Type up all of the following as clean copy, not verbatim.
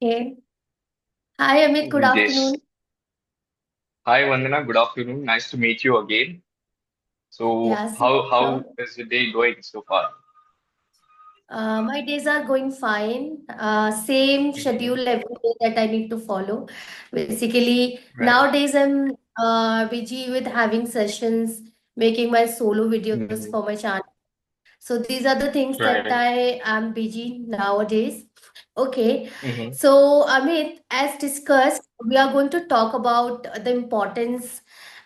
Okay. Hi, Amit. Good Yes. afternoon. Hi, Vandana. Good afternoon. Nice to meet you again. So, Yeah, same how here. is the day going so far? My days are going fine. Same Hmm. schedule every day that I need to follow. Basically, Right. nowadays I'm busy with having sessions, making my solo videos Hmm. for my channel. So these are the things that Right. I am busy nowadays. Okay. Hmm. So, Amit, as discussed, we are going to talk about the importance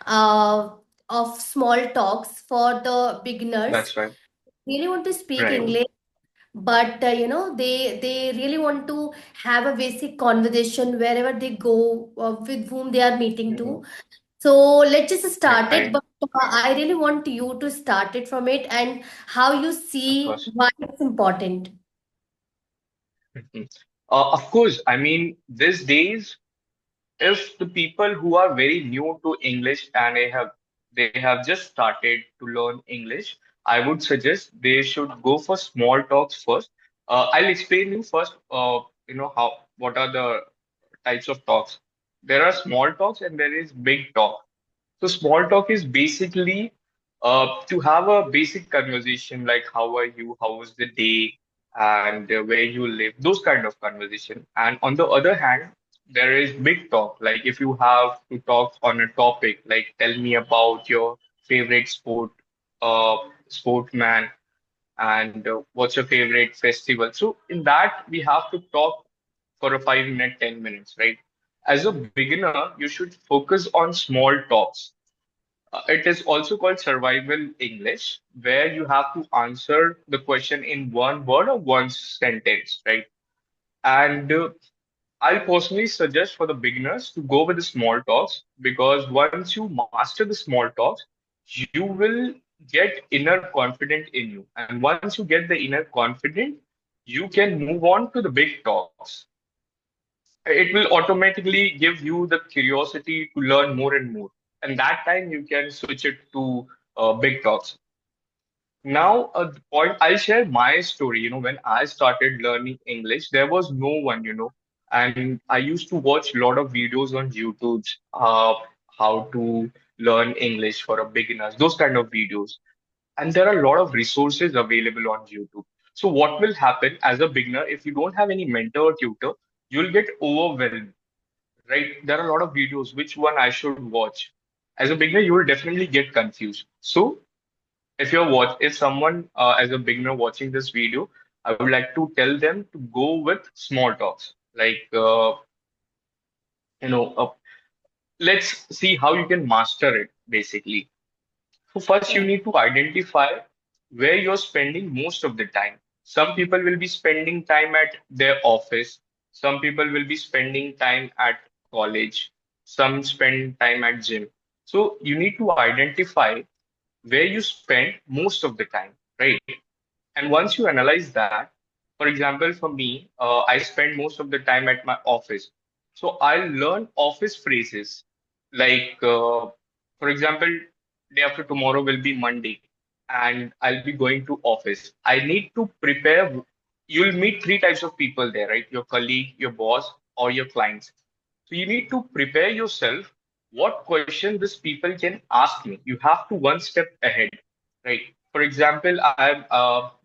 uh, of small talks for the beginners. That's right. Really want to speak Right. English, but they really want to have a basic conversation wherever they go, with whom they are meeting to. Hmm. So let's just start it. Right. But I really want you to start it from it and how you Of see course. why it's important. Mhm. Of course. I mean, these days, if the people who are very new to English and they have just started to learn English, I would suggest they should go for small talks first. I'll explain you first. How what are the types of talks. There are small talks and there is big talk. So small talk is basically to have a basic conversation like how are you, how was the day, and where you live, those kind of conversation. And on the other hand, there is big talk. Like if you have to talk on a topic, like tell me about your favorite uh, sportman, and what's your favorite festival. So in that, we have to talk for a 5 minute, 10 minutes, right? As a beginner, you should focus on small talks. It is also called survival English, where you have to answer the question in one word or one sentence, right? And I personally suggest for the beginners to go with the small talks because once you master the small talks, you will get inner confident in you. And once you get the inner confident, you can move on to the big talks. It will automatically give you the curiosity to learn more and more. And that time you can switch it to big talks. Now, the point I'll share my story. When I started learning English, there was no one, and I used to watch a lot of videos on YouTube, how to learn English for a beginners, those kind of videos. And there are a lot of resources available on YouTube. So what will happen as a beginner if you don't have any mentor or tutor, you'll get overwhelmed, right? There are a lot of videos. Which one I should watch? As a beginner, you will definitely get confused. So if someone as a beginner watching this video, I would like to tell them to go with small talks. Like you know, uh, let's see how you can master it basically. So first you Okay. need to identify where you're spending most of the time. Some people will be spending time at their office. Some people will be spending time at college. Some spend time at gym. So you need to identify where you spend most of the time, right? And once you analyze that, for example, for me, I spend most of the time at my office. So I'll learn office phrases like, for example, day after tomorrow will be Monday and I'll be going to office. I need to prepare. You'll meet three types of people there, right? Your colleague, your boss, or your clients. So you need to prepare yourself what question these people can ask me. You have to one step ahead, right? For example,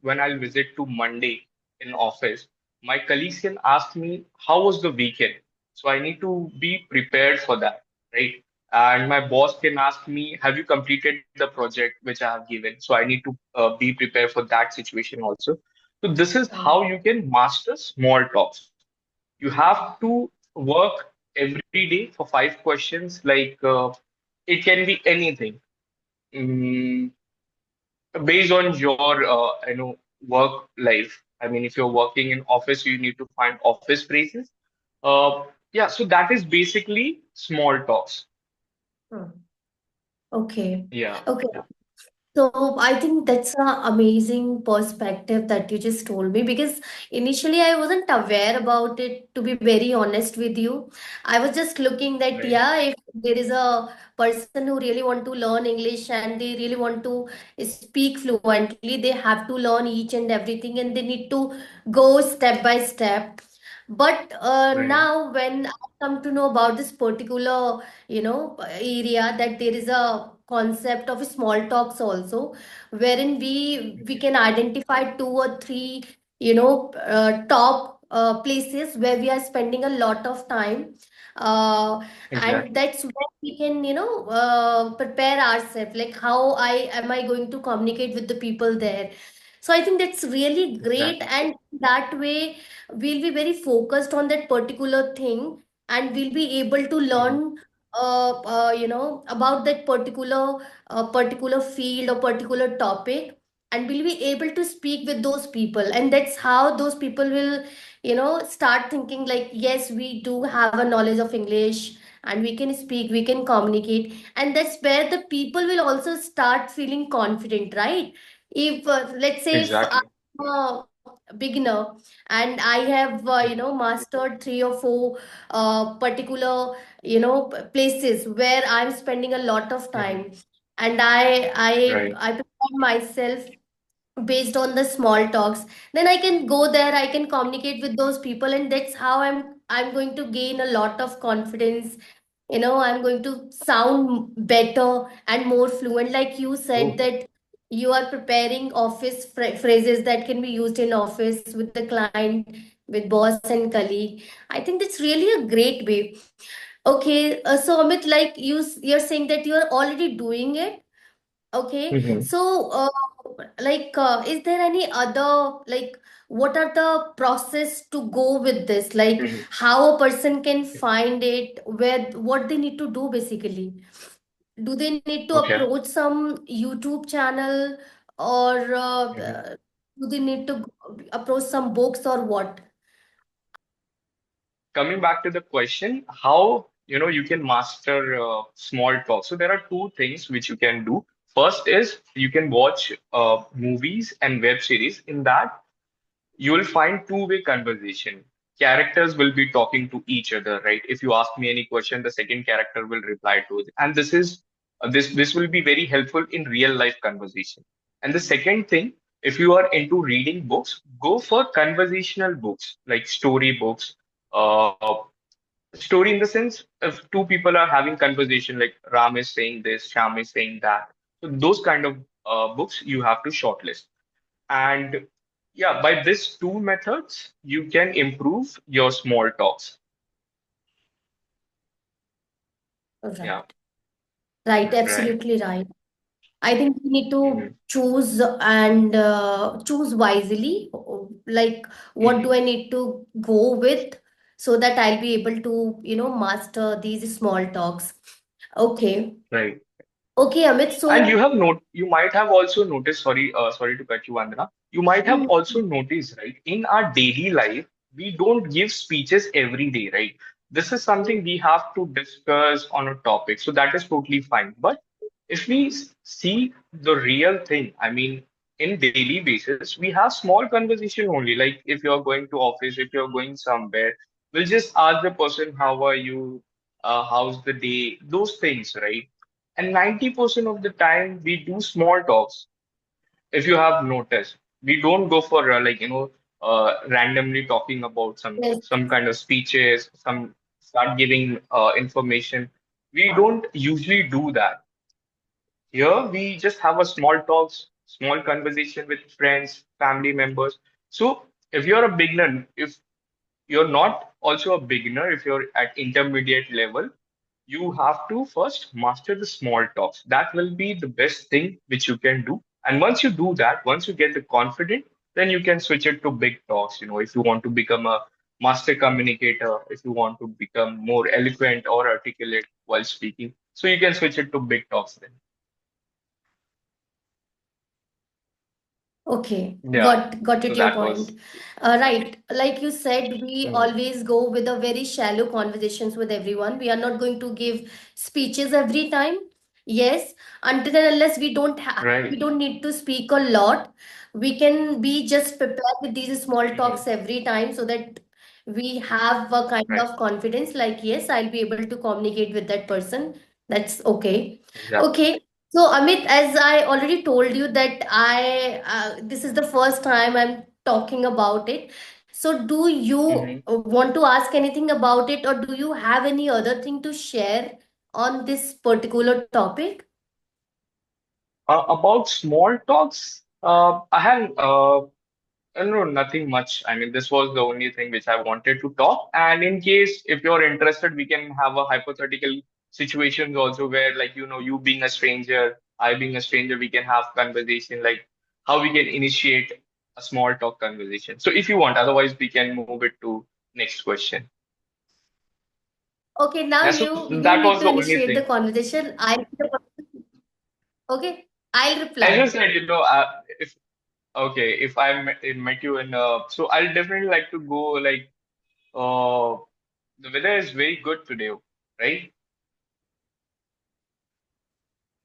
when I'll visit to Monday in office, my colleagues can ask me how was the weekend. So I need to be prepared for that, right? And my boss can ask me, have you completed the project which I have given? So I need to be prepared for that situation also. So this is Okay. how you can master small talks. You have to work every day for 5 questions. Like it can be anything. Mm, Based on your work life. I mean, if you're working in office, you need to find office phrases. Yeah, so that is basically small talks. Hmm. Okay. Yeah, Okay. yeah, So I think that's an amazing perspective that you just told me because initially I wasn't aware about it, to be very honest with you. I was just looking that, right. yeah, if there is a person who really want to learn English and they really want to speak fluently, they have to learn each and everything and they need to go step by step. But Right. now when I come to know about this particular, area, that there is a concept of small talks also, wherein we Mhm. can identify two or three, top places where we are spending a lot of time. And Exactly. that's where we can, prepare ourselves, like how am I going to communicate with the people there. So I think that's really great, Exactly. and that way we'll be very focused on that particular thing, and we'll be able to Mhm. learn about that particular field or particular topic, and we'll be able to speak with those people, and that's how those people will start thinking like, yes, we do have a knowledge of English, and we can speak, we can communicate. And that's where the people will also start feeling confident, right? If let's say if Exactly. I'm a beginner and I have Mhm. mastered three or four particular places where I'm spending a lot of Mhm. time, and I Right. I prepare myself based on the small talks, then I can go there, I can communicate with those people, and that's how I'm going to gain a lot of confidence. I'm going to sound better and more fluent, like you said Oh, that you are preparing office phrases that can be used in office with the client, with boss and colleague. I think that's really a great way. Okay, so Amit, like you're saying that you're already doing it. Okay, mhm. so is there any other, like, what are the process to go with this? Like, Mhm. how a person can find it, where what they need to do basically? Do they need to Okay. approach some YouTube channel, or Mhm. do they need to approach some books, or what? Coming back to the question, how you can master small talk. So there are two things which you can do. First is you can watch movies and web series. In that, you will find two-way conversation. Characters will be talking to each other, right? If you ask me any question, the second character will reply to it, and this will be very helpful in real life conversation. And the second thing, if you are into reading books, go for conversational books like story books. Story in the sense, if two people are having conversation, like Ram is saying this, Sham is saying that. So those kind of books you have to shortlist. And yeah, by these two methods, you can improve your small talks. Yeah, Right. Right, right. absolutely right. I think we need to Hmm. choose and choose wisely. Like, what Hmm. do I need to go with so that I'll be able to, master these small talks. Okay. Right. Okay, Amit. And So, you might have also noticed, sorry to cut you, Vandana. You might have mm, also noticed, right? In our daily life, we don't give speeches every day, right? This is something we have to discuss on a topic. So that is totally fine. But if we see the real thing, I mean, in daily basis, we have small conversation only. Like if you're going to office, if you're going somewhere, we'll just ask the person, how are you? How's the day? Those things, right? And 90% of the time, we do small talks. If you have noticed, we don't go for randomly talking about yes, some kind of speeches, some start giving information. We don't usually do that. Here, we just have a small talks, small conversation with friends, family members. So, if you're a beginner, if you're not also a beginner, if you're at intermediate level, you have to first master the small talks. That will be the best thing which you can do. And once you do that, once you get the confident, then you can switch it to big talks. If you want to become a master communicator, if you want to become more eloquent or articulate while speaking, so you can switch it to big talks then. okay, Yeah. got So it your that point. was. Right, like you said, we Mhm. always go with a very shallow conversations with everyone. We are not going to give speeches every time. Yes, until and unless we Right. don't need to speak a lot. We can be just prepared with these small Hmm. talks every time, so that we have a kind Right. of confidence, like, yes, I'll be able to communicate with that person. That's okay. Exactly. Okay. So, Amit, as I already told you that this is the first time I'm talking about it. So, do you hmm want to ask anything about it, or do you have any other thing to share on this particular topic? About small talks, I have no, nothing much. I mean, this was the only thing which I wanted to talk. And in case if you're interested, we can have a hypothetical situations also where, like, you being a stranger, I being a stranger, we can have conversation like how we can initiate a small talk conversation. So if you want, otherwise we can move it to next question. Okay, now Yeah, so you that need was to the only initiate the thing. conversation. Okay, I'll As I reply. said, if okay, if met you in, so I'll definitely like to go like, uh, the weather is very good today, right?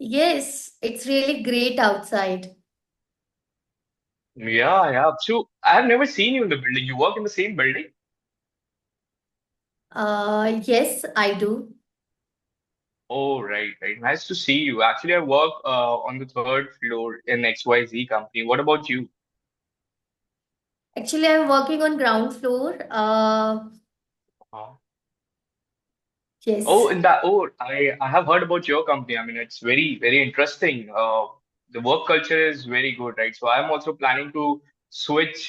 Yes, it's really great outside. Yeah, yeah. So I have never seen you in the building. You work in the same building? Yes, I do. Oh, right, right. Nice to see you. Actually, I work on the third floor in XYZ company. What about you? Actually, I'm working on ground floor. Uh, Yes. I have heard about your company. I mean, it's very, very interesting. The work culture is very good, right? So I'm also planning to switch.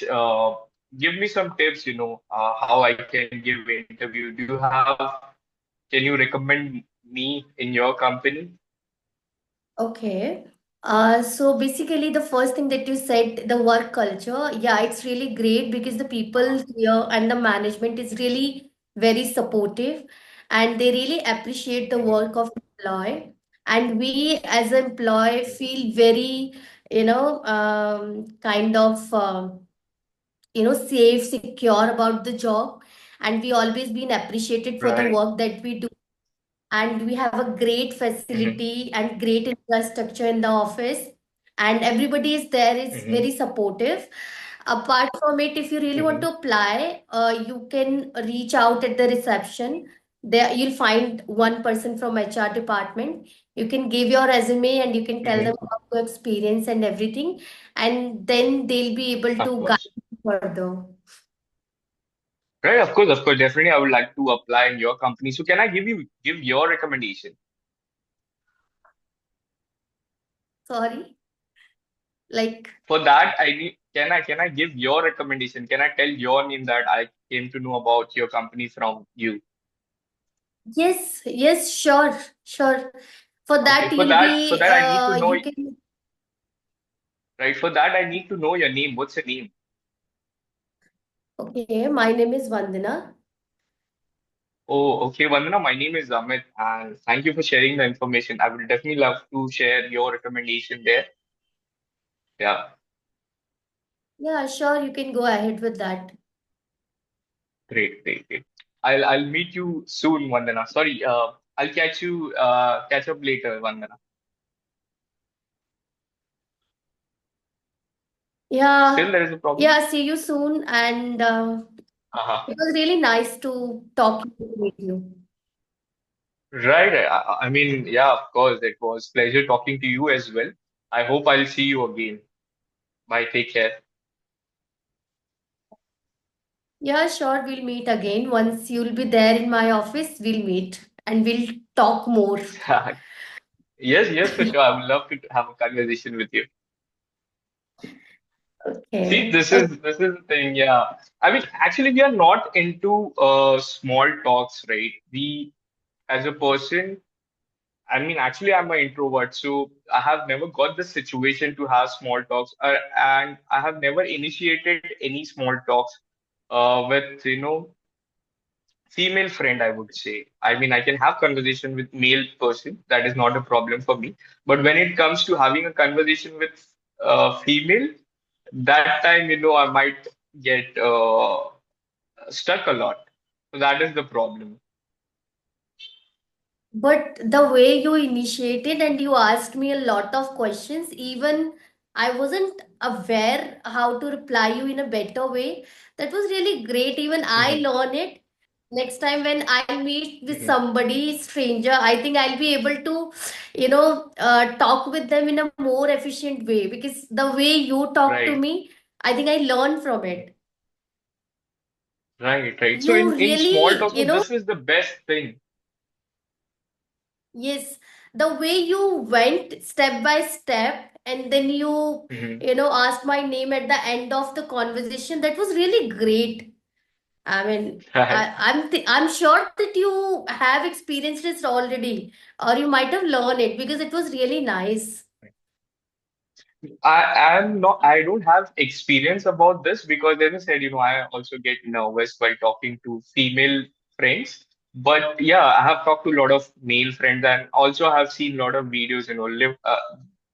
Give me some tips, how I can give interview. Can you recommend me in your company? Okay. So basically, the first thing that you said, the work culture, yeah, it's really great because the Uh-huh. people here and the management is really very supportive and they really appreciate the Mhm. work of employee. And we as an employee feel very, kind of, safe, secure about the job. And we always been appreciated for the Right. work that we do, and we have a great hmm facility and great infrastructure in the office, and everybody is there is hmm very supportive. Apart from it, if you really want hmm to apply, you can reach out at the reception. There you'll find one person from HR department. You can give your resume and you can tell them hmm about your experience and everything, and then they'll be able Of to guide course. you further. Right, of course. Definitely, I would like to apply in your company. So can I give your recommendation? Sorry, like. For that, can I give your recommendation? Can I tell your name that I came to know about your company from you? Yes, yes, sure, sure. For Okay, that, you'll for be, that I need to know, you can, right? For that I need to know your name. What's your name? okay, my name is Vandana. Oh, okay, Vandana. My name is Amit, and thank you for sharing the information. I would definitely love to share your recommendation there. Yeah, Yeah, sure, you can go ahead with that. great, great, great. I'll meet you soon, Vandana. Sorry, I'll catch up later, Vandana. Yeah, Still there is a problem? yeah, see you soon. And Uh-huh. it was really nice to talk with you. Right. I mean, yeah, of course, it was pleasure talking to you as well. I hope I'll see you again. Bye. Take care. Yeah, sure, we'll meet again. Once you'll be there in my office, we'll meet and we'll talk more. Yes, yes, for sure. I would love to have a conversation with you. See, Okay. this is the thing. Yeah. I mean, actually, we are not into small talks, right? We, as a person, I mean, actually, I'm an introvert, so I have never got the situation to have small talks, and I have never initiated any small talks with, female friend, I would say. I mean, I can have conversation with male person. That is not a problem for me. But when it comes to having a conversation with female, that time, I might get stuck a lot. So that is the problem. But the way you initiated and you asked me a lot of questions, even I wasn't aware how to reply you in a better way. That was really great. Even I hmm learn it. Next time when I meet with hmm somebody stranger, I think I'll be able to, talk with them in a more efficient way because the way you talk to Right. me, I think I learn from it. Right, right. So You in small really, talks, so this is the best thing. yes, the way you went step by step, and then Hmm. asked my name at the end of the conversation, that was really great. I mean, Right. I'm sure that you have experienced it already, or you might have learned it because it was really nice. I don't have experience about this because as I said, I also get nervous while talking to female friends. But yeah, I have talked to a lot of male friends and also have seen a lot of videos,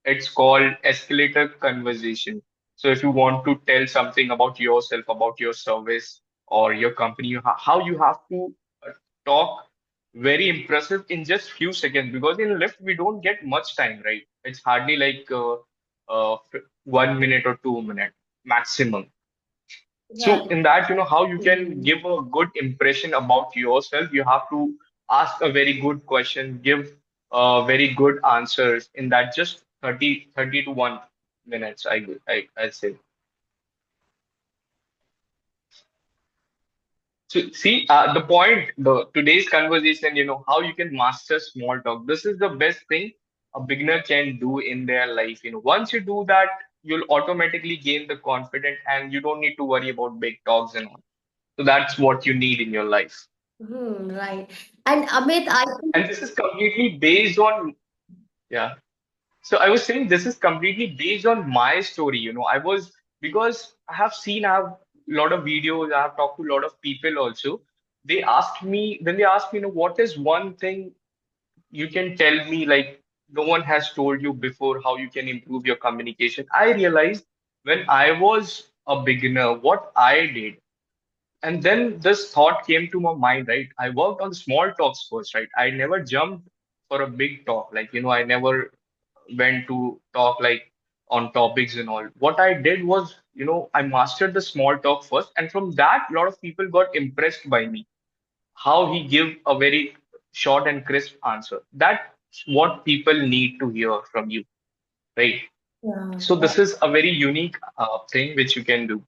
it's called escalator conversation. So if you want to tell something about yourself, about your service or your company, how you have to talk very impressive in just few seconds because in lift we don't get much time, right? It's hardly like 1 minute or 2 minute maximum. So Right. in that, how you can Mm. give a good impression about yourself, you have to ask a very good question, give very good answers in that just 30 to 1 minutes, I'd say. So see, the point, the today's conversation, how you can master small talk. This is the best thing a beginner can do in their life. Once you do that, you'll automatically gain the confidence, and you don't need to worry about big talks and all. So that's what you need in your life. Right. And Amit, I think, And this is completely based on, yeah. So I was saying this is completely based on my story. Because I have a lot of videos, I have talked to a lot of people also. They asked me, what is one thing you can tell me, like, no one has told you before how you can improve your communication? I realized when I was a beginner, what I did. And then this thought came to my mind, right? I worked on small talks first, right? I never jumped for a big talk. Like, I never went to talk like on topics and all. What I did was, I mastered the small talk first. And from that, a lot of people got impressed by me, how he give a very short and crisp answer. That's what people need to hear from you, right? yeah, So right. this is a very unique thing which you can do.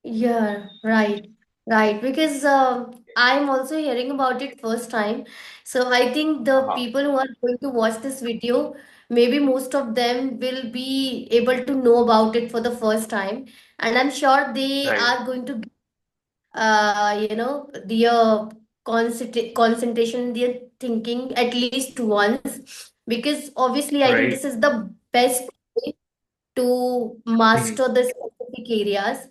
Yeah, right, right. Because I'm also hearing about it first time. So I think the Uh-huh. people who are going to watch this video, maybe most of them will be able to know about it for the first time. And I'm sure they Right, are going to, their concentration, their thinking at least once. Because obviously, I think this right. is the best way to Mhm. master the specific areas.